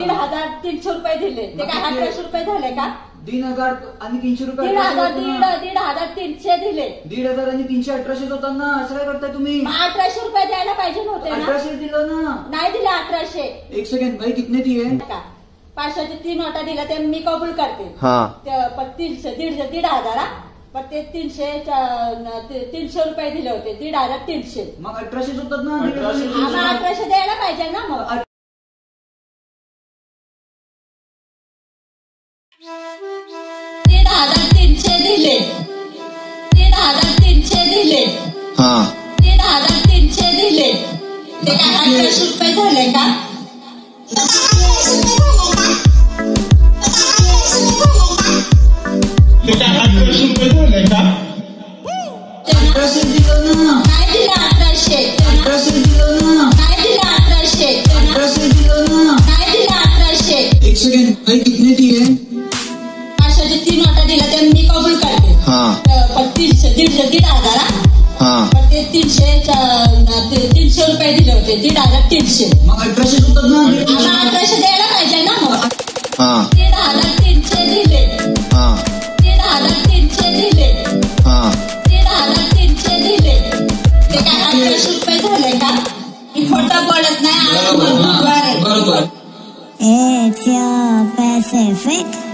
1,300 रुपये दिले, ते काय 1800 रुपये झाले का? 3,000 आणि 300 रुपये. 1,300 दिले. 1,500 आणि 300 1800 होतात ना. असं काय करताय तुम्ही? 1800 रुपये द्यायला पाहिजे नव्हते ना? 1800 दिलं ना. नाही दिले 1800. एक सेकंड भाई, कितने दिए? 500च्या 3 नोटा दिल्या, ते मी कबूल करते. 300 1,500 पण ते 300 रुपये दिले होते. 1,300. मग 1800 होतात ना. 1800 द्यायला पाहिजे ना. मग 1,300 दिले. 1,300 दिले. 1,300 दिले. ते काय 1800 रुपये झाले का? ते काय 1800 रुपये झाले का? 1800 दिलं ना. नाही दिले 1800. 1800 दिलं ना. नाही दिले 1800. 1800 दिलं ना. नाही दिले 1800. एक सेकंड भाई, कितने दिए? 500च्या 3 नोटा दिल्या, ते मी कबूल करते. पण 1,500 पण ते 300 रुपये दिले होते. 1,300. मग 1800 होतात ना. 1800 द्यायला पाहिजे ना. मग 1,300 दिले. 1,300 दिले. 1,300 दिले. ते काय 1800 रुपये झाले का? मी खोटं बोलत नाही. बरोबर. It's your Pacific.